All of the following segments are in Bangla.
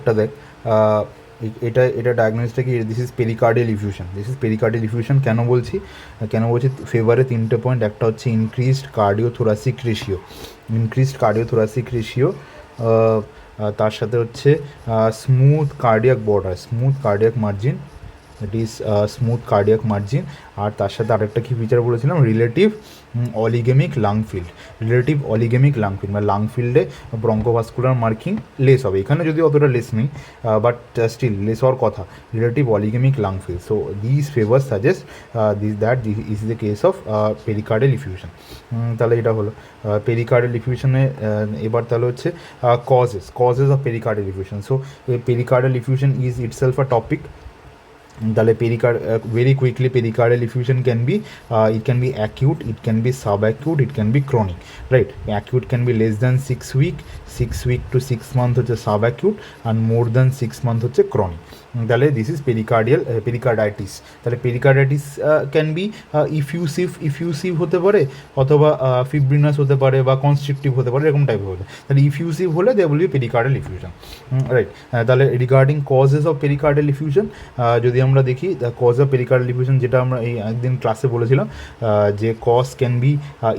এটা দেখ, এটা ডায়াগনোসিসটা কি, this is pericardial effusion. This is pericardial effusion. কেন বলছি ফেভারে 3টে পয়েন্ট। একটা হচ্ছে increased cardiothoracic ratio, increased cardiothoracic ratio, তার সাথে হচ্ছে smooth cardiac border, smooth cardiac margin, it is smooth cardiac margin. আর তার সাথে আরেকটা কী ফিচার বলেছিলাম, relative oligaemic lung field, relative oligaemic lung field, মানে লাং ফিল্ডে ব্রঙ্কোভাস্কুলার মার্কিং লেস হবে, এখানে যদি অতটা লেস নেই, বাট স্টিল লেস হওয়ার কথা, relative oligaemic lung field. So this favour suggest that is the case of pericardial effusion. তাহলে এটা হলো পেরিকার্ডিয়াল ইফিউশনে। এবার তাহলে হচ্ছে causes of pericardial effusion. So pericardial effusion is itself a topic. তাহলে very quickly pericardial effusion can be it can be acute, it can be subacute, it can be chronic, right? Acute can be less than 6 week to 6 month হচ্ছে subacute, and more than 6 month হচ্ছে chronic. তাহলে দিস ইজ পেরিকার্ডাইটিস। তাহলে পেরিকার্ডাইটিস ক্যান বি ইফিউসিভ হতে পারে, অথবা ফিব্রিনাস হতে পারে, বা কনস্ট্রিকটিভ হতে পারে, এরকম টাইপের হতে। তাহলে ইফিউসিভ হলে they will be pericardial effusion, right? তাহলে regarding causes of pericardial effusion যদি আমরা দেখি, the cause of pericardial effusion, যেটা আমরা এই একদিন ক্লাসে বলেছিলাম, যে cause can be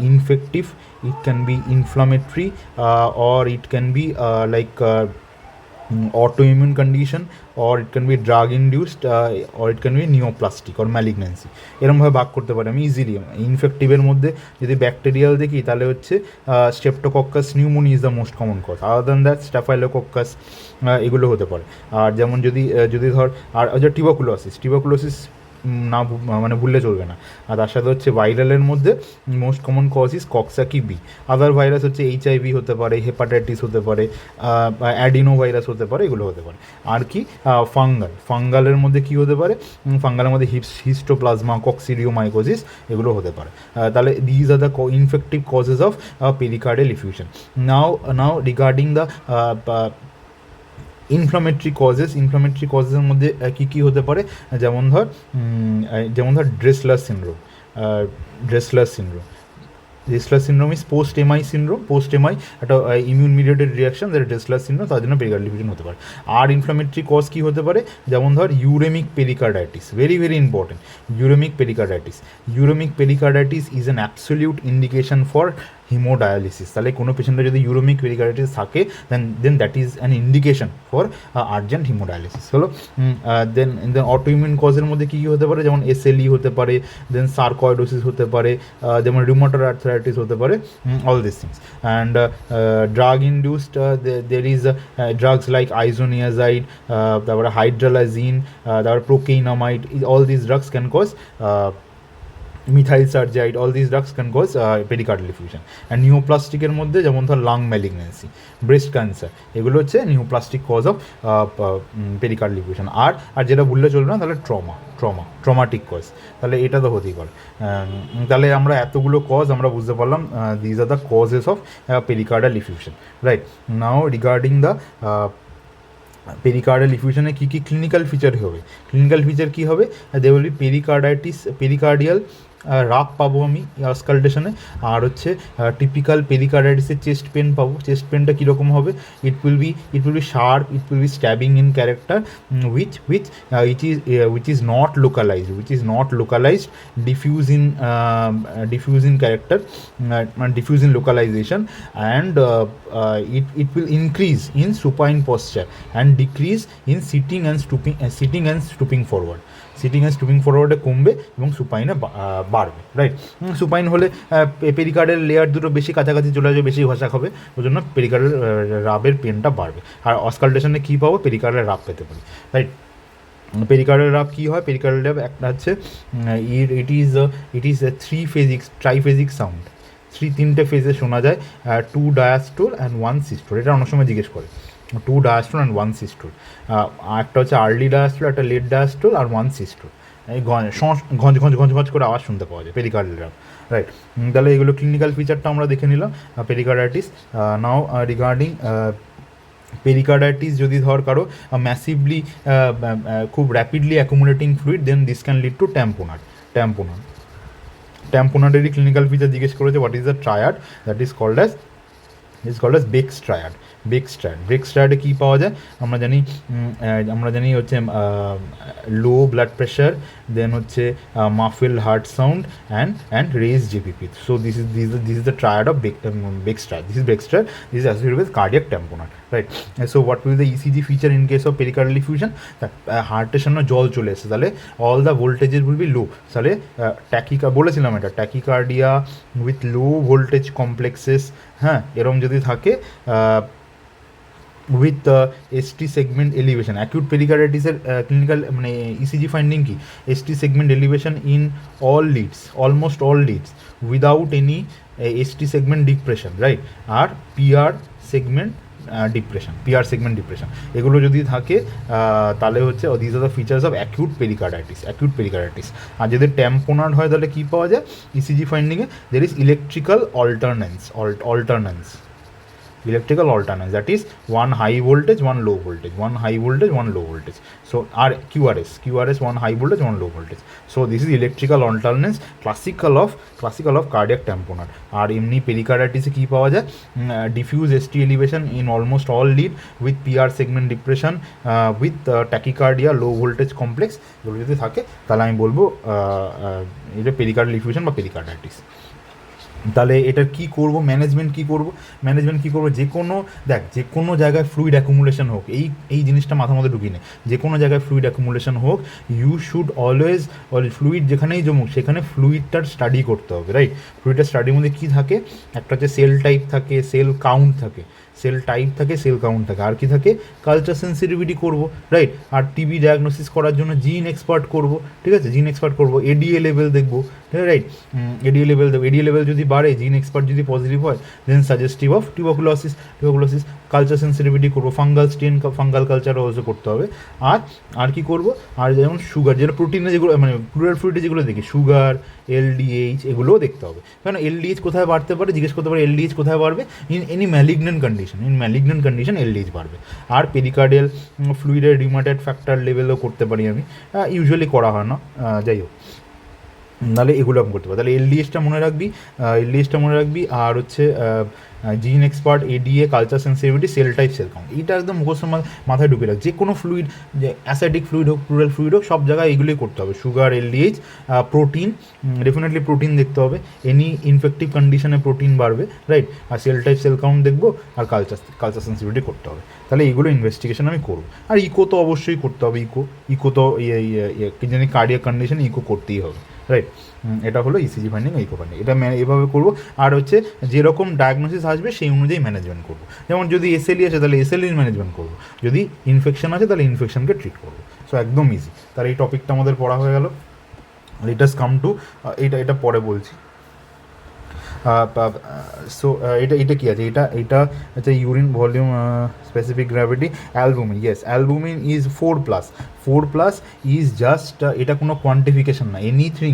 infective, it can be inflammatory, or it can be like autoimmune condition, or it can be drug induced, or it can be neoplastic or malignancy, এরমভাবে ভাগ করতে পারি আমি ইজিলি। ইনফেক্টিভের মধ্যে যদি ব্যাকটেরিয়াল দেখি, তাহলে হচ্ছে streptococcus pneumoniae is the most common cause. Other than that staphylococcus, এগুলো হতে পারে। আর যেমন যদি ধর, আর হচ্ছে টিউবারকুলোসিস না মানে ভুললে চলবে না। আর তার সাথে হচ্ছে ভাইরালের মধ্যে most common cause is coxsackie B. Other virus হচ্ছে HIV হতে পারে, হেপাটাইটিস হতে পারে, অ্যাডিনো ভাইরাস হতে পারে, এগুলো হতে পারে। আর কি ফাঙ্গালের মধ্যে কি হতে পারে, ফাঙ্গালের মধ্যে হিস্টোপ্লাজমা, কক্সিডিওমাইকোসিস, এগুলো হতে পারে। তাহলে these are the infective causes of pericardial effusion. Now regarding the inflammatory কজেসের মধ্যে কী কী হতে পারে, যেমন ধর Dressler syndrome. Dressler syndrome is post MI syndrome, একটা ইমিউন মিডিয়েটেড রিয়াকশন, যেটা ড্রেসলার সিনড্রোম, তার জন্য পেরিকার্ডিয়াল ইফিউশন হতে পারে। আর ইনফ্লামেটরি কজ কী হতে পারে, যেমন ধর uraemic pericarditis, very important. Uraemic pericarditis is an absolute indication for haemodialysis. তাহলে কোনো পেশেন্টের যদি ইউরেমিক পেরিকার্ডাইটিস থাকে, then that is an indication for urgent haemodialysis হলো। দেন অটোইমিউন কজের মধ্যে কী কী হতে পারে, যেমন SLE হতে পারে, দেন সার্কয়েডোসিস হতে পারে, যেমন রিউমাটয়েড আর্থ্রাইটিস হতে পারে, all this things. And drug induced, there is drugs like isoniazid, তারপরে হাইড্রালাজিন, তারপরে procainamide, all this drugs can cause methysergide, all this drugs can cause pericardial effusion. And নিউপ্লাস্টিকের মধ্যে যেমন ধর লাং ম্যালিগন্যান্সি, ব্রেস্ট ক্যান্সার, এগুলো হচ্ছে neoplastic cause of pericardial effusion. আর যেটা ভুললে চলবে না, তাহলে ট্রমাটিক কজ, তাহলে এটা তো হতেই পারে। তাহলে আমরা এতগুলো কজ আমরা বুঝতে পারলাম, these are the causes of pericardial effusion, right? Now regarding the pericardial ইফিউশনে কী কী ক্লিনিক্যাল ফিচার হবে, কী হবে, they will be pericardial rub পাবো আমি স্কালটেশনে। আর হচ্ছে টিপিক্যাল পেরিকার্ডাইটিসের চেস্ট পেন পাবো। চেস্ট পেনটা কীরকম হবে, it will be sharp, it will be stabbing in character, which is not localized, diffuse in character, diffuse in localization, and it will increase in supine posture and decrease in sitting and stooping forward. ফরওয়ার্ডে কমবে এবং সুপাইনে বাড়বে, রাইট? সুপাইন হলে পেরিকার্ডের লেয়ার দুটো বেশি কাছাকাছি চলে যাবে, বেশি ঘষা খাবে, ওই জন্য পেরিকার্ডের রাবের পেনটা বাড়বে। আর অস্কালটেশনে কী পাবো, পেরিকার্ডের রাব পেতে পারি, রাইট? পেরিকার্ডাল রাব কী হয়, পেরিকার্ডাল রাব একটা হচ্ছে ইট ইজ ট্রাইফেজিক সাউন্ড, তিনটে ফেজে শোনা যায়, 2 ডায়াস্টোল অ্যান্ড 1 সিস্টোল। এটা অনেক সময় জিজ্ঞেস করে, 2 ডায়াস্টোল অ্যান্ড 1 সিস্টোল। একটা হচ্ছে আর্লি ডায়াস্টোল, একটা লেট ডায়াস্টোল, আর 1 সিস্টোল। এই ঘঞ্জ করে আওয়াজ শুনতে পাওয়া যায় পেরিকার্ডাল রাব, রাইট? তাহলে এগুলো ক্লিনিক্যাল ফিচারটা আমরা দেখে নিলাম পেরিকার্ডাইটিস। নাও রিগার্ডিং পেরিকার্ডাইটিস, যদি ধর কারো ম্যাসিভলি খুব rapidly accumulating fluid, then this can lead to ট্যাম্পোনাডেরই ক্লিনিক্যাল ফিচার জিজ্ঞেস করেছে, what is the triad, that is called as Beck's triad. ব্রেকস্ট্রাটে কী পাওয়া যায় আমরা জানি হচ্ছে লো ব্লাড প্রেশার, দেন হচ্ছে muffled heart sound and raised JVP. So this is the triad of Beck's triad. This is associated with cardiac tamponade, right? So what will be the ECG feature in case of pericardial effusion? হার্টের সামনে জল চলে এসেছে, তাহলে all the voltages will be low, তাহলে বলেছিলাম এটা tachycardia with low voltage complexes, হ্যাঁ এরম যদি থাকে with ST segment elevation. Acute পেরিকার্ডাইটিসের ক্লিনিক্যাল মানে ইসিজি ফাইন্ডিং কি? ST segment elevation in almost all leads without any ST segment depression, right? আর পিআর সেগমেন্ট ডিপ্রেশন এগুলো যদি থাকে তাহলে হচ্ছে this are the features of acute pericarditis. আর যদি ট্যাম্পোনার্ড হয় তাহলে কী পাওয়া যায় ইসিজি ফাইন্ডিংয়ে? There is electrical alternans, that is one high voltage, one low voltage, one high voltage, one low voltage. So our QRS one high voltage, one low voltage. So this is electrical alternance, classical of cardiac tamponade. আর এমনি পেরিকার্ডাইটিসে কী পাওয়া যায়? diffuse ST elevation in almost all lead with PR segment depression with tachycardia, low voltage complex। এগুলো যদি থাকে তাহলে আমি বলবো এটা পেরিকার্ডিয়াল ইফিউশন বা পেরিকার্ডাইটিস। তাহলে এটার কী করব? ম্যানেজমেন্ট কী করব? যে কোনো জায়গায় ফ্লুইড অ্যাকুমুলেশন হোক, এই জিনিসটা মাথার মধ্যে ঢুকিয়ে নে, যে কোনো জায়গায় ফ্লুইড অ্যাকুমুলেশন হোক, ইউ শুড অলওয়েজ ফ্লুইড যেখানেই জমুক সেখানে ফ্লুইডটার স্টাডি করতে হবে, রাইট? ফ্লুইডটার স্টাডির মধ্যে কী থাকে? একটা হচ্ছে সেল টাইপ থাকে, সেল কাউন্ট থাকে, আর কি থাকে? কালচার সেন্সিটিভিটি করব, রাইট? আর টিবি ডায়াগনোসিস করার জন্য জিন এক্সপার্ট করব, ঠিক আছে? এডিএ লেভেল দেখবো, রাইট? এডিএ লেভেল যদি বাড়ে, জিন এক্সপার্ট যদি পজিটিভ হয়, then suggestive of tuberculosis, culture sensitivity করবো, ফাঙ্গাল কালচারও অবশ্য করতে হবে। আর কি করব? আর যেমন সুগার, যেটা প্রোটিনে যেগুলো মানে প্লুরাল ফ্লুইডে যেগুলো দেখি, সুগার, এলডিএইচ, এগুলোও দেখতে হবে। কারণ এলডিএইচ কোথায় বাড়তে পারে জিজ্ঞেস করতে পারে, এলডিএইচ কোথায় বাড়বে? In any malignant condition LDH বাড়বে। আর পেরিকার্ডিয়াল ফ্লুইডের রিউমাটয়েড ফ্যাক্টর লেভেলও করতে পারি আমি, ইউজুয়ালি করা হয় না, যাই হোক। নাহলে এগুলো আমি করতে পারি। তাহলে এলডিএইচটা মনে রাখবি, আর হচ্ছে gene expert, ADA, culture sensitivity, sell type, sell count, এইটা একদম মুখস্থ মাথায় ঢুকে রাখ। যে কোনো ফ্লুইড, যে অ্যাসিডিক ফ্লুইড হোক, প্লুরাল ফ্লুইড হোক, সব জায়গায় এইগুলোই করতে হবে। Sugar, LDH, protein, definitely protein দেখতে হবে, এনি ইনফেক্টিভ কন্ডিশনে প্রোটিন বাড়বে, রাইট? আর সেল টাইপ, সেল কাউন্ট দেখবো, আর কালচার সেন্সিটিভিটি করতে হবে। তাহলে এইগুলো ইনভেস্টিগেশন আমি করবো। আর ইকো তো অবশ্যই করতে হবে, ইকো তো কি জানি কার্ডিয়াক কন্ডিশন, ইকো করতেই হবে, রাইট? এটা হলো ইসিজি ফাইন্ডিং, ইকো ফাইন্ডিং, এটা এভাবে করবো। আর হচ্ছে যেরকম ডায়াগনোসিস আসবে সেই অনুযায়ী ম্যানেজমেন্ট করবো। যেমন যদি এসএলই আছে তাহলে এসএলইর ম্যানেজমেন্ট করবো, যদি ইনফেকশন আছে তাহলে ইনফেকশনকে ট্রিট করবো। সো একদম ইজি। তাহলে এই টপিকটা আমাদের পড়া হয়ে গেল। লেট আস কাম টু এটা পরে বলছি। সো এটা কি আছে? এটা হচ্ছে urine volume, specific gravity, albumin. Yes, albumin is 4+, is just, এটা কোনো কোয়ান্টিফিকেশন না। এনিথিং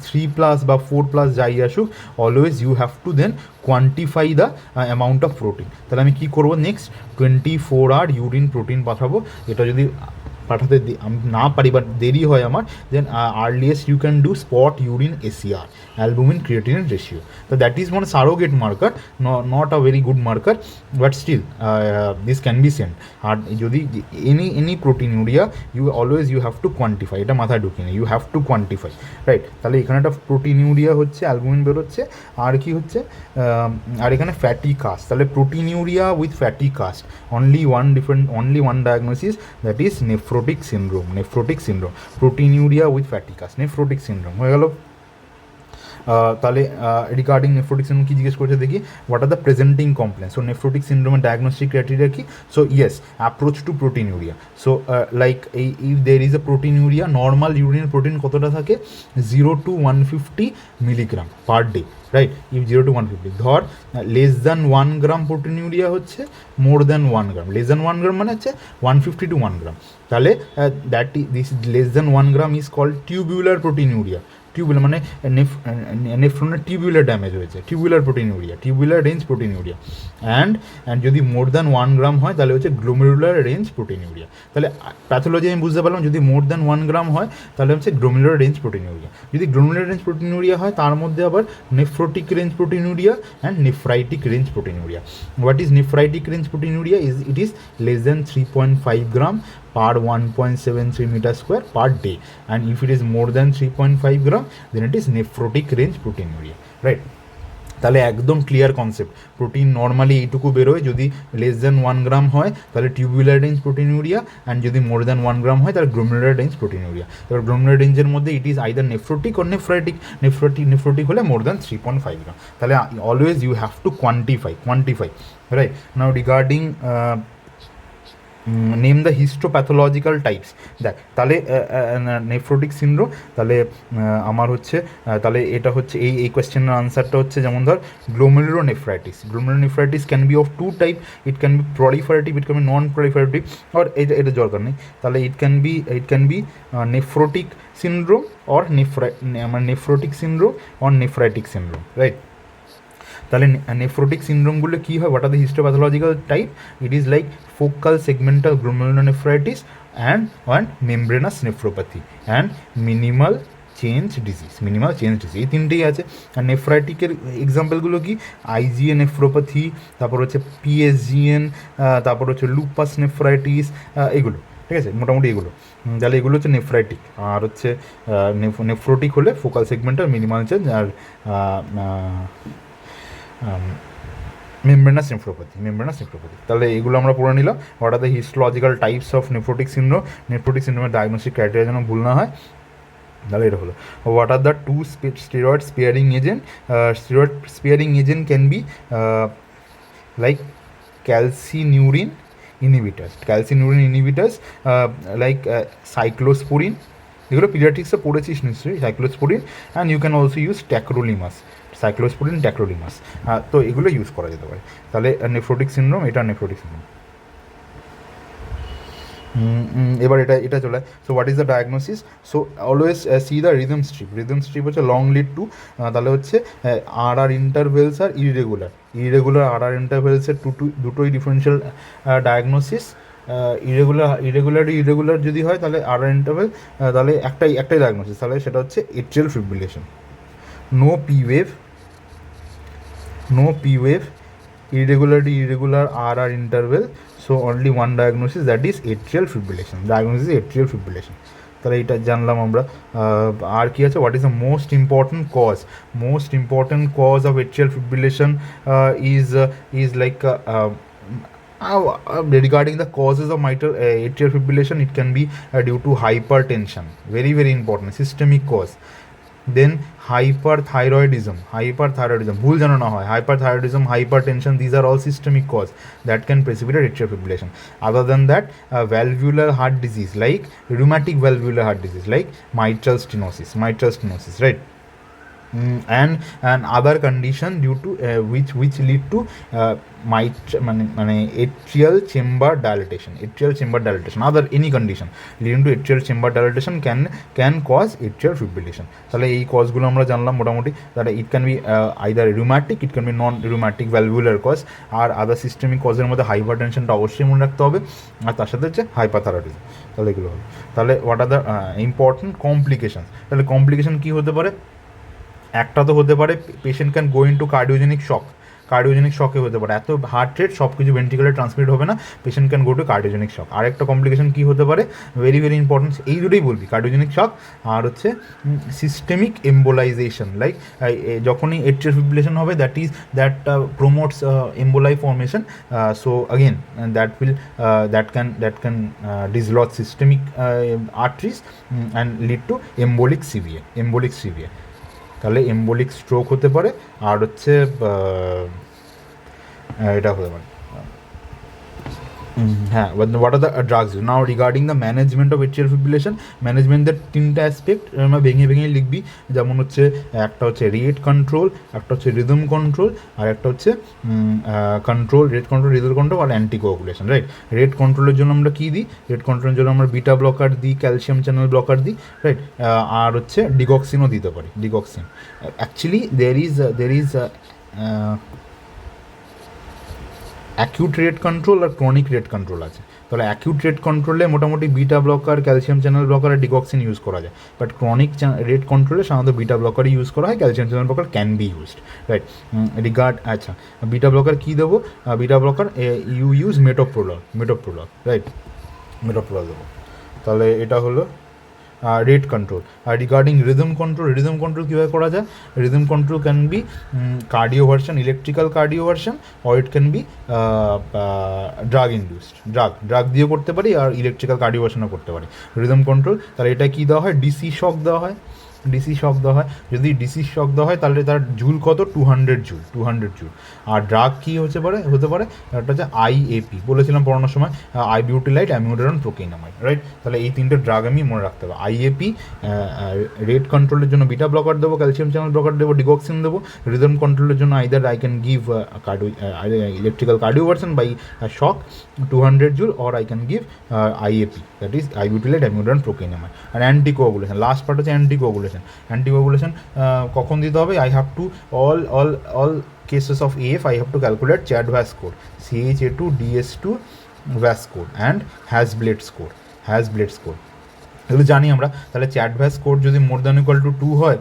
3+ বা 4+ যাই আসুক, always you have to then quantify the amount of protein. তাহলে আমি কী করবো? নেক্সট 24 আওয়ার ইউরিন প্রোটিন পাঠাবো। এটা যদি পাঠাতে না পারি বা দেরি হয় আমার, then earliest you can do spot urine ACR, albumin creatinine ratio. তো that is one surrogate marker, not a very good marker, but still this can be send. আর যদি any proteinuria you have to quantify, এটা মাথায় ঢুকিয়ে নেই, you have to quantify, right? তাহলে এখানে একটা প্রোটিনিউরিয়া হচ্ছে, অ্যালবুমিন বেরোচ্ছে, আর কি হচ্ছে? আর এখানে ফ্যাটি কাস্ট। তাহলে proteinuria with fatty cast, only one diagnosis, that is nephrotic syndrome, proteinuria with fatty cast, nephrotic syndrome হয়ে গেল। তাহলে রিগার্ডিং নেফ্রোটিক সিন্ড্রোম কী জিজ্ঞেস করছে দেখি, what are the presenting complain? So nephrotic সিন্ড্রোমের ডায়াগনস্টিক ক্রাইটেরিয়া কি? So yes, approach to proteinuria. So like if there is a proteinuria, normal urine protein কতটা থাকে? 0 to 150 milligram per day, right? If 0 to 150, ধর লেস দ্যান 1 গ্রাম প্রোটিনিউরিয়া হচ্ছে more than 1 gram, less than 1 gram মানে হচ্ছে 150 to 1 গ্রাম। তাহলে this less than 1 gram is called tubular proteinuria, tubular মানে নেফ্রনের টিউবুলার ড্যামেজ হয়েছে, tubular proteinuria, tubular range proteinuria. And যদি মোর দ্যান 1 গ্রাম হয় তাহলে হচ্ছে গ্লোমেরুলার রেঞ্জ প্রোটিনিউরিয়া। তাহলে প্যাথোলজি আমি বুঝতে পারলাম, যদি মোর দ্যান 1 গ্রাম হয় তাহলে হচ্ছে গ্লোমেরুলার রেঞ্জ প্রোটিনিউরিয়া। যদি গ্লোমেরুলার রেঞ্জ প্রোটিনিউরিয়া হয় তার মধ্যে আবার nephrotic range proteinuria and nephritic range proteinuria. What is nephritic range proteinuria? It is less than 3.5 gram per 1.73 meter square per day, and if it is more than 3.5 gram then it is nephrotic range proteinuria, right? তাহলে একদম ক্লিয়ার কনসেপ্ট, প্রোটিন নর্মালি এইটুকু বেরোয়, যদি লেস দেন 1 গ্রাম হয় তাহলে টিউবুলার রেঞ্জ প্রোটিনিউরিয়া, অ্যান্ড যদি মোর দ্যান 1 গ্রাম হয় তাহলে গ্লোমেরুলার রেঞ্জ প্রোটিনিউরিয়া। এবার গ্লোমেরুলার রেঞ্জের মধ্যে it is either nephrotic or nephritic. Nephrotic হলে মোর দ্যান 3.5 গ্রাম। তাহলে always you have to quantify, right? Now regarding name the histopathological types. দেখ তাহলে নেফ্রোটিক সিনড্রোম, তাহলে আমার হচ্ছে তাহলে এটা হচ্ছে এই কোয়েশ্চেনের আনসারটা হচ্ছে, যেমন ধর glomerulonephritis. Glomerulonephritis can be of two type, it can be proliferative, it can be non proliferative, আর এটা দরকার নেই। তাহলে it can be nephrotic syndrome or nephrotic syndrome or nephritic syndrome, right? তাহলে নেফ্রোটিক সিনড্রোমগুলো কী হয়? What are the histopathological type? It is like focal segmental glomerulonephritis and membranous nephropathy and minimal change disease. এই তিনটেই আছে। আর নেফ্রাইটিকের এক্সাম্পলগুলো কি? আইজিএ নেফ্রোপ্যাথি, তারপর হচ্ছে পিএসজিএন, তারপর হচ্ছে লুপাস নেফ্রাইটিস, এগুলো, ঠিক আছে, মোটামুটি এগুলো। তাহলে এগুলো হচ্ছে নেফ্রাইটিক। আর হচ্ছে নেফ্রোটিক হলে ফোকাল সেগমেন্টাল, মিনিমাল চেঞ্জ, আর মেমব্রেনাস নেফ্রোপ্যাথি। তাহলে এগুলো আমরা পড়ে নিলাম। What are the histological types of nephrotic syndrome. Nephrotic সিনড্রোমের ডায়াগনস্টিক ক্রাইটেরিয়া যেন ভুল না হয়। তাহলে এটা হলো what are the two steroid sparing agent. Steroid sparing agent can be like calcineurin inhibitors, like cyclosporine, এগুলো পিডিয়াট্রিক্সে পড়েছিস নিশ্চয়ই, cyclosporine. And you can also use tacrolimus, tacrolimus, তো এগুলো ইউজ করা যেতে পারে। তাহলে নেফ্রোটিক সিনড্রোম, এটা নেফ্রোটিক সিনড্রোম। এবার এটা চলে। So what is the diagnosis? So always C the rhythm strip হচ্ছে লং লিড টু, তাহলে হচ্ছে আর ইন্টারভেলস আর ইরেগুলার আর ইন্টারভেলসের দুটোই ডিফারেন্সিয়াল ডায়াগনোসিস। ইরেগুলার যদি হয় তাহলে আর ইন্টারভেল, তাহলে একটাই ডায়াগনোসিস, তাহলে সেটা হচ্ছে atrial fibrillation. No P wave, irregular RR interval, so only one diagnosis, that is atrial fibrillation. Diagnosis is atrial fibrillation. তাহলে এটা জানলাম আমরা। আর কি আছে? What is the most important cause of atrial fibrillation is like regarding the causes of mitral atrial fibrillation, it can be due to hypertension, very important, systemic cause. Then hyperthyroidism, ভুল যেন না হয়, hyperthyroidism, hypertension, these are all systemic cause that can precipitate atrial fibrillation. Other than that, valvular heart disease, like rheumatic valvular heart disease, like mitral stenosis, right? And other condition due to which lead to atrial chamber dilatation. Other any condition leading to atrial chamber dilatation can cause atrial fibrillation. তাহলে এই কজগুলো আমরা জানলাম মোটামুটি। তাহলে it can be either rheumatic, it can be non rheumatic valvular cause, R other systemic কজের মধ্যে হাইপারটেনশনটা অবশ্যই মনে রাখতে হবে, আর তার সাথে হচ্ছে হাইপারথাইরয়েডিজম। তাহলে এগুলো হলো। তাহলে what are the important complication? তাহলে কমপ্লিকেশন কী হতে পারে? একটা তো হতে পারে patient can go into cardiogenic শকে হতে পারে, এত হার্ট রেট সব কিছু ভেন্ট্রিকুলারে ট্রান্সমিট হবে না, patient can go to cardiogenic shock. আর একটা কমপ্লিকেশন কী হতে পারে? ভেরি ইম্পর্টেন্ট, এই দুটোই বলবি, কার্ডিওজেনিক শক আর হচ্ছে সিস্টেমিক এম্বোলাইজেশন। লাইক যখনই এট্রিয়াল ফিব্রিলেশন হবে, that promotes emboli formation, so again that can dislodge systemic arteries and lead to embolic severe. তাহলে এম্বোলিক স্ট্রোক হতে পারে, আর হচ্ছে এটা হতে পারে হ্যাঁ, what are the drugs? Now regarding the management of atrial fibrillation, ম্যানেজমেন্টের তিনটা অ্যাসপেক্ট আমরা ভেঙে ভেঙে লিখবি, যেমন হচ্ছে একটা হচ্ছে রেট কন্ট্রোল, একটা হচ্ছে রিদম কন্ট্রোল, আর একটা হচ্ছে control, rate control, rhythm control আর অ্যান্টিকোয়াগুলেশন, রাইট? রেট কন্ট্রোলের জন্য আমরা কী দিই? রেট কন্ট্রোলের জন্য আমরা বিটা ব্লকার দিই, ক্যালসিয়াম চ্যানেল ব্লকার দিই, রাইট? আর হচ্ছে ডিগক্সিনও দিতে পারি, digoxin. Actually there is acute rate control আর ক্রনিক রেট কন্ট্রোল আছে। তাহলে অ্যাকিউট রেট কন্ট্রোলে মোটামুটি beta blocker, calcium channel blocker আর ডিগক্সিন ইউজ করা যায়, বাট ক্রনিক রেট কন্ট্রোলে সাধারণত বিটা ব্লকারই ইউজ করা হয়, calcium channel blocker can be used, right? আচ্ছা, বিটা ব্লকার কী দেবো? Beta blocker you use metoprolol, right? Metoprolol দেবো। তাহলে এটা হলো রেট কন্ট্রোল। আর রিগার্ডিং রিদম কন্ট্রোল কীভাবে করা যায়? Rhythm control can be cardioversion, electrical cardioversion, or it can be drug induced, drug দিয়েও করতে পারি আর ইলেকট্রিক্যাল কার্ডিও ভার্সনও করতে পারি রিদম কন্ট্রোল। তাহলে এটা কী দেওয়া হয়? ডিসি শক দেওয়া হয়, ডিসি শক দেওয়া হয়। যদি ডিসি শক দেওয়া হয় তাহলে তার জুল কত? 200 জুল। আর ড্রাগ কী হতে পারে? একটা হচ্ছে আইএপি, বলেছিলাম পড়ানোর সময়, আইবিউটিলাইট অ্যামিউডারন প্রোকেইনামাইড, রাইট? তাহলে এই তিনটে ড্রাগ আমি মনে রাখতে হবে। আইএপি রেট কন্ট্রোলের জন্য বিটা ব্লকার দেবো, ক্যালসিয়াম চ্যানেল ব্লকার দেবো, ডিগক্সিন দেবো। রিদম কন্ট্রোলের জন্য either I can give electrical cardioversion by shock 200 joule, or I can give IAP, that is ibutyllate amiodarone procainamide. আর অ্যান্টিকোয়াগুলেশন, লাস্ট পার্ট হচ্ছে অ্যান্টিকোয়াগুলেশন কখন দিতে হবে? I have to all cases of AF I have to calculate CHA-2DS score, CHA2 DS2 VAS score and Hasbled score, এগুলো জানি আমরা। তাহলে চ্যাডভ্যাস স্কোর যদি মোর দ্যান ইকুয়াল টু 2 হয়,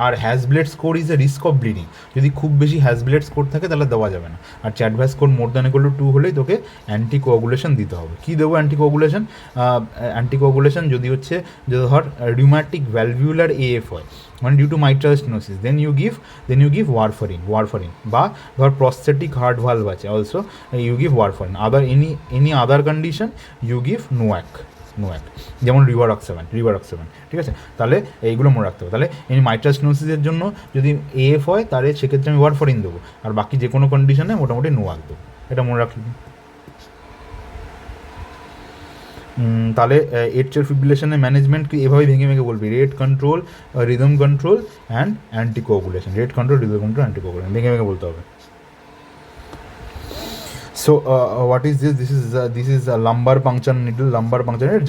আর HAS BLED score is a risk of bleeding, যদি খুব বেশি হ্যাজব্লেড স্কোর থাকে তাহলে দেওয়া যাবে না। আর CHADS VASc score more than equal to 2 হলেই তোকে অ্যান্টিকোয়াগুলেশন দিতে হবে। কী দেবো অ্যান্টিকোয়াগুলেশন? যদি ধর রিউম্যাটিক ভ্যালভিউলার AF হয়, মানে due to mitral stenosis, then you give warfarin, বা ধর প্রস্থেটিক হার্ট ভালভ আছে, also you give warfarin. Any other condition you give NOAC, যেমন রিভারক্সেবান, ঠিক আছে? তাহলে এইগুলো মনে রাখতে হবে। তাহলে এই মাইট্রাল স্টেনোসিসের জন্য যদি AF হয় তাহলে সেক্ষেত্রে আমি ওয়ারফারিন দেবো, আর বাকি যে কোনো কন্ডিশনে মোটামুটি নোয়াক দেবো, এটা মনে রাখলি। তাহলে এট্রিয়াল ফিব্রিলেশনের ম্যানেজমেন্ট এভাবেই ভেঙে বলবি: rate control, rhythm control and anticoagulation. ভেঙে বলতে হবে। So what is this? This is a lumbar puncture needle,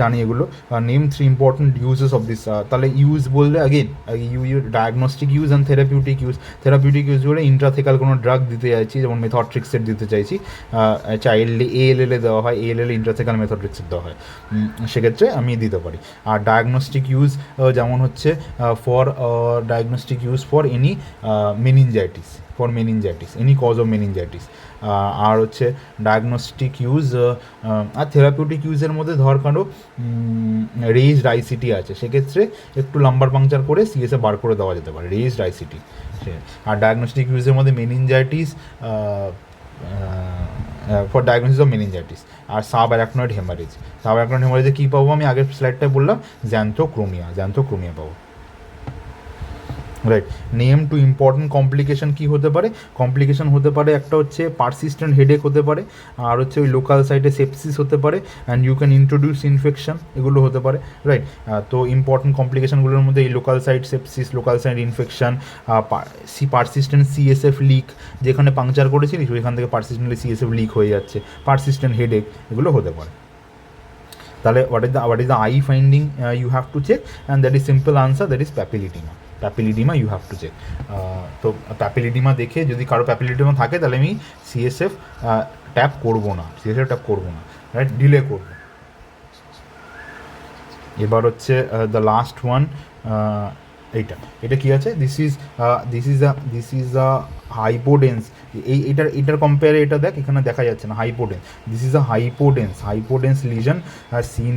জানি এগুলো। Name 3 important uses of this. তাহলে ইউজ বললে again diagnostic use and therapeutic use বলে ইন্ট্রাথেকাল কোনো ড্রাগ দিতে চাইছি, যেমন মেথডট্রিক্সেট দিতে চাইছি, চাইল্ডে ALL দেওয়া হয়, ALL ইন্ট্রাথেকাল মেথডট্রিক্সেট দেওয়া হয়, সেক্ষেত্রে আমি দিতে পারি। আর ডায়াগনস্টিক ইউজ যেমন হচ্ছে diagnostic use for any meningitis, any cause of meningitis. আর হচ্ছে ডায়াগনস্টিক ইউজ আর থেরাপিউটিক ইউজের মধ্যে ধর কারো রেইজড ICT আছে, সেক্ষেত্রে একটু লাম্বার পাংচার করে CSF বার করে দেওয়া যেতে পারে, রেইজড ICT। আর ডায়াগনস্টিক ইউজের মধ্যে meningitis, for diagnosis of meningitis, আর সাব অ্যারাকনয়েড হেমারেজে কী পাবো? আমি আগের স্লাইডটায় বললাম, জ্যান্থোক্রোমিয়া পাবো, right? Name two important complication কী হতে পারে? কমপ্লিকেশন হতে পারে একটা হচ্ছে পারসিস্টেন্ট হেডেক হতে পারে, আর হচ্ছে ওই লোকাল সাইটে সেপসিস হতে পারে, and you can introduce infection, এগুলো হতে পারে, রাইট? তো ইম্পর্টেন্ট কমপ্লিকেশনগুলোর মধ্যে এই local site sepsis, local site infection, persistent CSF leak, যেখানে পাংচার করেছিলিস ওইখান থেকে পারসিস্টেন্টলি CSF লিক হয়ে যাচ্ছে, পারসিস্টেন্ট হেডেক, এগুলো হতে পারে। তাহলে what is the eye finding you have to check, and that is simple answer, that is papilledema you have to check. তো প্যাপিলিডিমা দেখে যদি কারো প্যাপিলিডিমা থাকে তাহলে আমি CSF ট্যাপ করবো না, রাইট? ডিলে করবো। এবার হচ্ছে দ্য লাস্ট ওয়ান, এটা কি আছে? This is a hypodense. এটার কম্পেয়ারে এটা দেখ, এখানে দেখা যাচ্ছে না hypodense. This is a hypodense lesion seen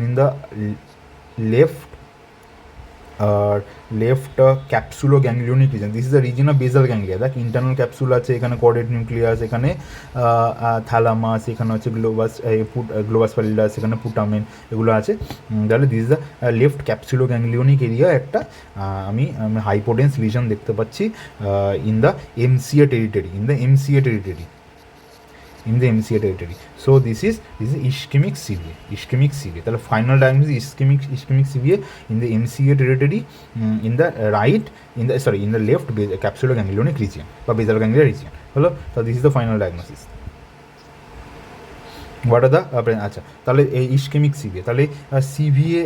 in the left capsuloganglionic region. This is the region of basal ganglia. দেখ ইন্টারনাল ক্যাপসুল আছে, এখানে কর্ডেট নিউক্লিয়াস, এখানে থ্যালামাস, এখানে হচ্ছে গ্লোবাস প্যালিডাস, এখানে পুটামেন, এগুলো আছে। তাহলে this is the left capsuloganglionic area একটা আমি হাইপোডেন্স লিজন দেখতে পাচ্ছি in the MCA territory, in the MCA territory. So this is ischemic CVA, ischemic CVA. তাহলে final diagnosis ischemic CVA in the MCA territory, in the right, in the left capsuloganglionic region বা basal ganglia region হলো. So this is the final diagnosis. What are the আচ্ছা তাহলে এই ইসকেমিক সিভিএ, তাহলে সিভিএ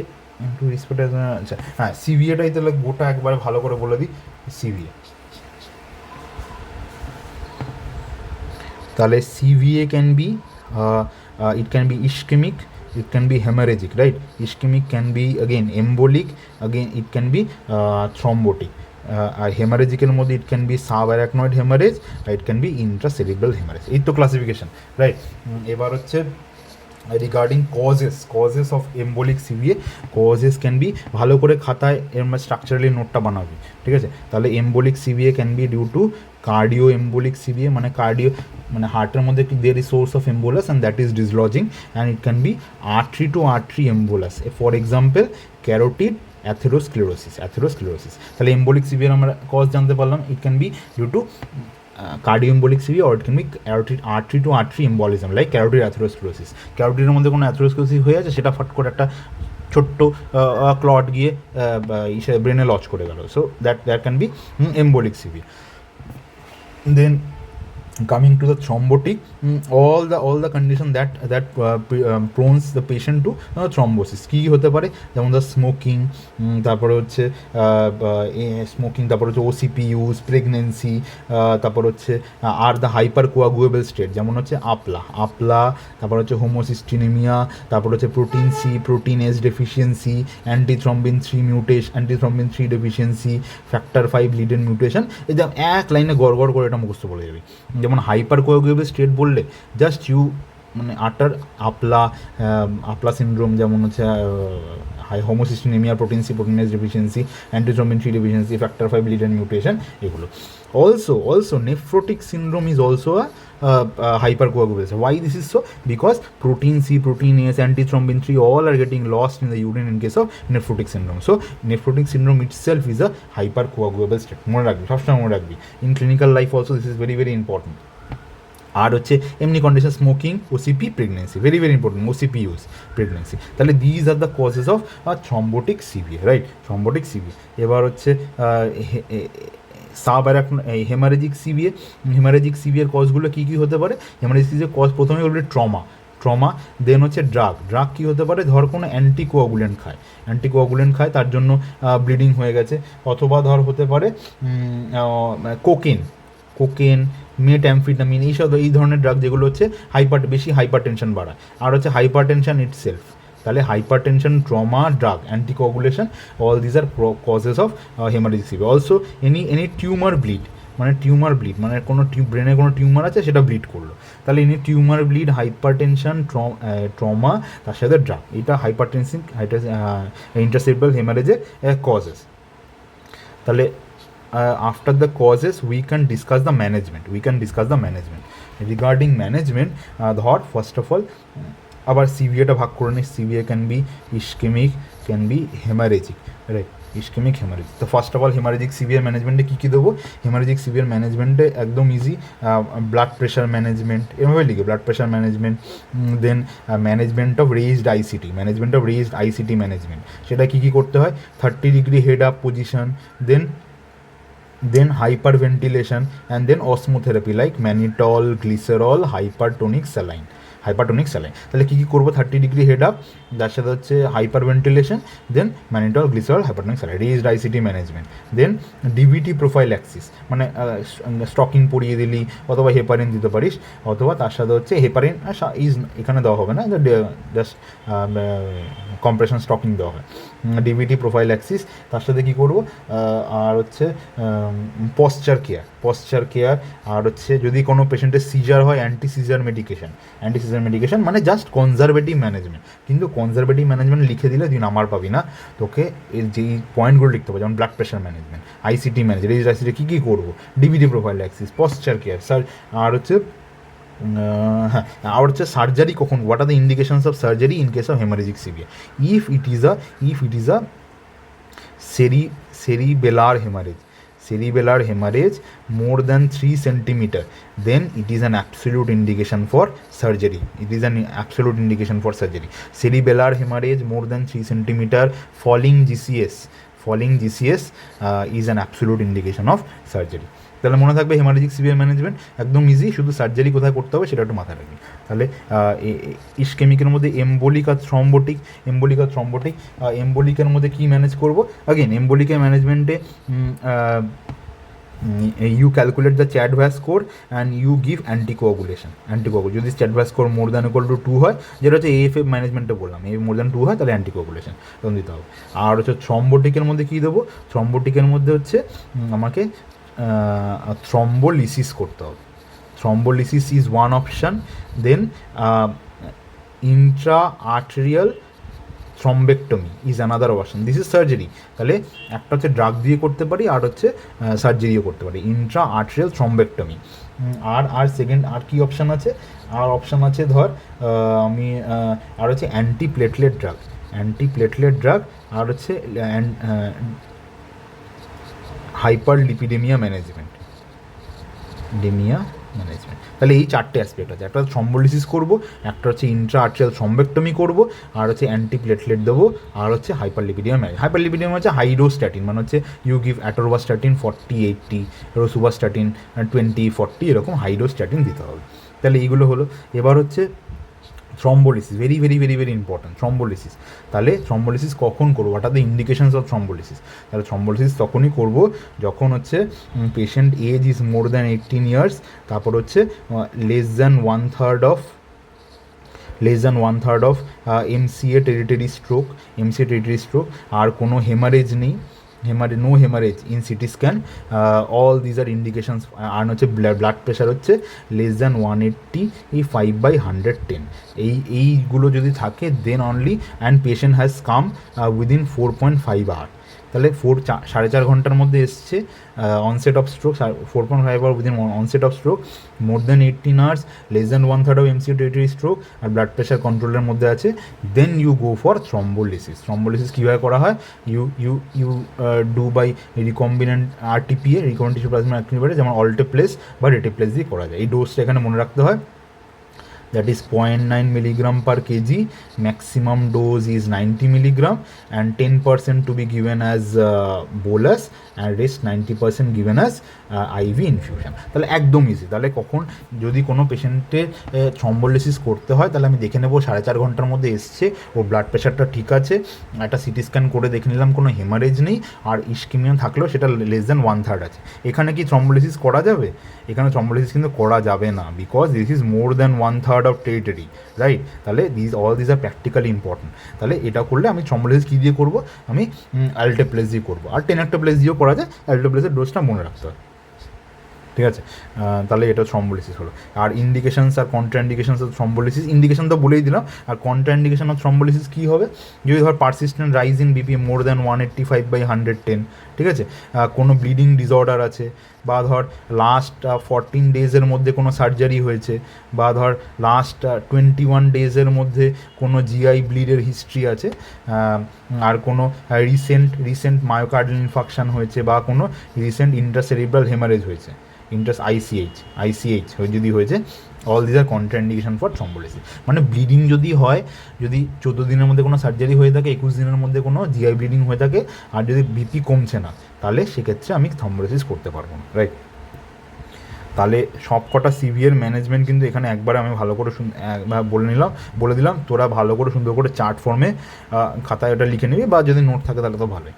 একটু রিসপেক্ট, আচ্ছা হ্যাঁ সিভিএটাই তাহলে গোটা একবার ভালো করে বলে দিই। সিভিএ তাহলে CVA can B it can be ischemic, it can be hemorrhagic, right? Ischemic can be again embolic, again it can be thrombotic. আর হেমারেজিকের মধ্যে ইট can B subarachnoid haemorrhage, it can B intracerebral haemorrhage. এই তো ক্লাসিফিকেশন, রাইট? এবার হচ্ছে regarding causes of embolic CVA, causes can be, ভালো করে খাতায় এর স্ট্রাকচারালি নোটটা বানাবি, ঠিক আছে? তাহলে embolic CVA can be due to cardioembolic CVA, মানে কার্ডিও মানে হার্টের মধ্যে there is source of embolus and that is dislodging, and it can be artery to artery embolus, for example carotid atherosclerosis. তাহলে এম্বোলিক সিভিয়ার আমরা কজ জানতে পারলাম, it can be due to cardioembolic CVA, or it can be artery to artery embolism like carotid atherosclerosis. ক্যারোটিডের মধ্যে কোনো অ্যাথেরোস্ক্লেরোসিস হয়ে আছে, সেটা ফট করে একটা ছোট্ট ক্লট গিয়ে ব্রেনে লজ করে গেল, so that can be embolic CVA. Then coming to the thrombotic, all the condition that prones the patient to thrombosis কী হতে পারে, যেমন the smoking, তারপরে হচ্ছে স্মোকিং, তারপর হচ্ছে ওসিপি ইউজ, প্রেগনেন্সি, তারপর হচ্ছে আর দ্য হাইপার কোয়াগুয়েবল স্টেট, যেমন হচ্ছে আপলা, তারপর হচ্ছে হোমোসিস্টিনেমিয়া, তারপর হচ্ছে protein C, protein S deficiency, antithrombin 3 deficiency, factor 5 Leiden mutation. এই যে এক লাইনে গড় করে এটা মুখস্থ বলে যাবে। যেমন হাইপার কোয়াগুয়েবল স্টেট বললে জাস্ট ইউ মানে আটার আপলা সিনড্রোম, যেমন হচ্ছে homocystinaemia, protein C, protein S deficiency, antithrombin 3 deficiency, factor 5 Leiden mutation, এগুলো। Also nephrotic syndrome is also a hypercoagulation. Why this is so? Because protein C, protein S, antithrombin 3 all are getting lost in the urine in case of nephrotic syndrome. So nephrotic syndrome itself is a hypercoagulable state. মনে রাখবি, সবসময় মনে রাখবি। In clinical life also this is very important. আর হচ্ছে এমনি condition smoking, OCP, pregnancy, very important, OCP use, pregnancy. তাহলে these are the causes of thrombotic CVA, right? Thrombotic CVA. এবার হচ্ছে হেমারেজিক সিভিএর কজগুলো কী কী হতে পারে? হেমারেজিক সিভিএর কজ প্রথমে বলবে ট্রমা, দেন হচ্ছে ড্রাগ কী হতে পারে? ধর কোনো অ্যান্টিকোয়াগুলেন্ট খায়, তার জন্য ব্লিডিং হয়ে গেছে, অথবা ধর হতে পারে কোকেন, মেটঅ্যামফেটামিন, এই ধরনের ড্রাগ, যেগুলো হচ্ছে বেশি হাইপার টেনশন বাড়ায়। আর হচ্ছে হাইপার টেনশন ইটসেলফ। তাহলে hyper tension, trauma, drug, anticoagulation, all these are causes of haemorrhagic CVA. Also any tumour bleed, মানে কোনো ব্রেনে কোনো টিউমার আছে, সেটা ব্লিড করলো, তাহলে any tumour bleed, hyper tension, trauma, তার সাথে ড্রাগ, এটা হাইপারটেনশন ইন্ট্রাসেরিব্রাল হেমারেজের কজেস। তাহলে after the causes we can discuss the management. Regarding management, ধর ফার্স্ট অফ অল আবার সিভিএটা ভাগ করে নিই। CVA can be ischaemic, can be haemorrhagic, right? Ischaemic, haemorrhagic. তো first of all haemorrhagic CVA ম্যানেজমেন্টে কী দেবো? হেমারেজিক সিভিয়ার ম্যানেজমেন্টে একদম ইজি, ব্লাড প্রেশার ম্যানেজমেন্ট, এভাবে লিখে blood pressure management, then management of raised ICT management. সেটা কী করতে হয়? 30 degree head up position, then hyperventilation, and then osmotherapy like mannitol, glycerol, hypertonic saline। তাহলে কী করবো? 30 ডিগ্রি হেড আপ, যার সাথে হচ্ছে hyperventilation, then mannitol, glycerol, hypertonic saline, raised ICT management, then DVT prophylaxis, মানে স্টকিং পরিয়ে দিলি, অথবা হেপারিন দিতে পারিস, অথবা তার সাথে হচ্ছে হেপারিন এখানে দেওয়া হবে না, জাস্ট কম্প্রেশন স্টকিং দেওয়া হয়। ডিভিটি প্রোফাইল্যাক্সিস, তার সাথে কী করবো? আর হচ্ছে পশ্চার কেয়ার, আর হচ্ছে যদি কোনো পেশেন্টের সিজার হয়, অ্যান্টি সিজার মেডিকেশন, মানে জাস্ট কনজারভেটিভ ম্যানেজমেন্ট। কিন্তু কনজারভেটিভ ম্যানেজমেন্ট লিখে দিলে তুই নাম্বার পাবি না, তোকে এর যেই পয়েন্টগুলো লিখতে হবে, যেমন blood pressure management, ICT management, raised ICT কী করবো, ডিভিটি প্রোফাইল্যাক্সিস, পশ্চার কেয়ার, আর হচ্ছে আর হচ্ছে সার্জারি কখন, what are the indications of surgery in case of haemorrhagic CVA, if it is a cerebellar haemorrhage, cerebellar hemorrhage more than 3 centimeter, then it is an absolute indication for surgery. It is an absolute indication for surgery. Cerebellar hemorrhage more than 3 centimeter, falling GCS is an absolute indication of surgery. তাহলে মনে থাকবে হেমারেজিক সিভিয়ার ম্যানেজমেন্ট একদম ইজি, শুধু সার্জারি কোথায় করতে হবে সেটা একটু মাথায় রাখবি। তাহলে ইসকেমিকের মধ্যে এম্বোলিক আর থ্রম্বোটিক, এম্বোলিকের মধ্যে কী ম্যানেজ করবো? अगेन এম্বোলিকের ম্যানেজমেন্টে you calculate the CHA2DS score and you give anticoagulation. যদি CHA2DS score more than equal to 2 হয়, যেটা হচ্ছে AFib ম্যানেজমেন্টে বললাম, এই more than 2 হয় তাহলে অ্যান্টিকোয়াগুলেশন তখন দিতে হবে। আর হচ্ছে থ্রম্বোটিকের মধ্যে কী দেবো? থ্রম্বোটিকের মধ্যে হচ্ছে আমাকে থ্রম্বোলিসিস করতে হবে। Thrombolysis is one option. Then intra arterial thrombectomy is another option. This is surgery. তাহলে একটা হচ্ছে ড্রাগ দিয়ে করতে পারি, আর হচ্ছে সার্জারিও করতে পারি, ইন্ট্রা আর্টেরিয়াল থ্রম্বেক্টমি। আর সেকেন্ড আর কি অপশান আছে? আর অপশান আছে ধর আমি আর হচ্ছে অ্যান্টিপ্লেটলেট ড্রাগ, আর হচ্ছে হাইপারলিপিডেমিয়া ম্যানেজমেন্ট। তাহলে এই চারটে অ্যাসপেক্ট আছে, একটা থ্রম্বোলিসিস করবো, একটা হচ্ছে ইন্ট্রা আর্টেরিয়াল থ্রম্বেক্টমি করবো, আর হচ্ছে অ্যান্টিপ্লেটলেট দেবো, আর হচ্ছে হাইপারলিপিডিয়াম ম্যানেজ। হাইপারলিপিডিয়াম হচ্ছে হাইড্রোস্ট্যাটিন, মানে হচ্ছে ইউ গিভ অ্যাটোরোভাস্ট্যাটিন 40-80, রোসুভাস্ট্যাটিন 20-40, এরকম হাইড্রোস্ট্যাটিন দিতে হবে। তাহলে এইগুলো হলো। এবার হচ্ছে thrombolysis, very very very very important thrombolysis. তাহলে থ্রম্বোলিসিস কখন করবো? What are the indications of thrombolysis? তাহলে থ্রম্বোলিসিস তখনই করবো যখন হচ্ছে patient age is more than 18 years, তারপর হচ্ছে less than one third of MCA territory stroke, আর কোনো হেমারেজ নেই, no hemorrhage in CT scan. All these are indications. আর হচ্ছে ব্লাড প্রেশার হচ্ছে লেস দ্যান 185/110, এইগুলো যদি থাকে then only and patient has come within 4.5 hour. তাহলে 4.5 ঘন্টার মধ্যে এসছে onset of stroke, 4.5 hour within onset of stroke, more than 18 hours, less than 1/3 of MCA territory stroke, আর ব্লাড প্রেশার কন্ট্রোলের মধ্যে আছে, দেন ইউ গো ফর থ্রম্বোলিসিস। থ্রম্বোলিসিস কীভাবে করা হয়? You do by recombinant RTPA, recombinant tissue plasma activator, যেমন অল্টেপ্লেস বা রেটেপ্লেস দিয়ে করা যায়। এই ডোজটা এখানে মনে রাখতে হয়, that is 0.9 milligram per kg, maximum dose is 90 milligram, and 10% to be given as bolus, and rest 90% given as IV infusion. তাহলে একদম ইজি। তাহলে কখন যদি কোনো পেশেন্টের থ্রম্বোলিসিস করতে হয়, তাহলে আমি দেখে নেবো 4.5 ঘন্টার মধ্যে এসছে, ওর ব্লাড প্রেশারটা ঠিক আছে, একটা CT স্ক্যান করে দেখে নিলাম কোনো হেমারেজ নেই, আর ইস্কিমিয়া থাকলেও সেটা লেস দ্যান 1/3 আছে। এখানে কি থ্রম্বোলিসিস করা যাবে? এখানে থ্রম্বোলিসিস কিন্তু করা যাবে না, because this is more than 1/3 of territory, right? তাহলে all this are practically important. তাহলে এটা করলে আমি থ্রম্বোলিসিস কী দিয়ে করবো? আমি অ্যালটেপ্লেস দিয়ে করবো, আর টেনাক্টোপ্লেস দিয়েও করা যায়, অ্যালটেপ্লেসের ডোজটা মনে রাখতে হয়, ঠিক আছে? তাহলে এটা থ্রম্বোলিসিস হলো। আর ইন্ডিকেশনস আর contraindications of thrombolysis, indication তো বলেই দিলাম। আর কন্ট্রা ইন্ডিকেশন অফ থ্রম্বোলিসিস কী হবে? যদি ধর persistent rise in BP more than 185/110, ঠিক আছে, কোনো ব্লিডিং ডিসঅর্ডার আছে, বা ধর লাস্ট 14 ডেজের মধ্যে কোনো সার্জারি হয়েছে, বা ধর লাস্ট 21 ডেজের মধ্যে কোনো GI ব্লিডের হিস্ট্রি আছে, আর কোনো রিসেন্ট মায়োকার্ডিয়াল ইনফাকশান হয়েছে, বা কোনো রিসেন্ট ইন্ট্রাসেরিব্রাল হেমারেজ হয়েছে, ICH যদি হয়েছে, all this are contraindication for thrombolysis. মানে ব্লিডিং যদি হয়, যদি 14 দিনের মধ্যে কোনো সার্জারি হয়ে থাকে, 21 দিনের মধ্যে কোনো GI ব্লিডিং হয়ে থাকে, আর যদি BP কমছে না, তাহলে সেক্ষেত্রে আমি থ্রম্বোলিসিস করতে পারবো না, রাইট? তাহলে সব কটা সিভিয়ার ম্যানেজমেন্ট কিন্তু এখানে একবারে আমি ভালো করে বলে দিলাম, তোরা ভালো করে সুন্দর করে চার্ট ফর্মে খাতায় ওটা লিখে নিবি, বা যদি নোট থাকে তাহলে তো ভালোই।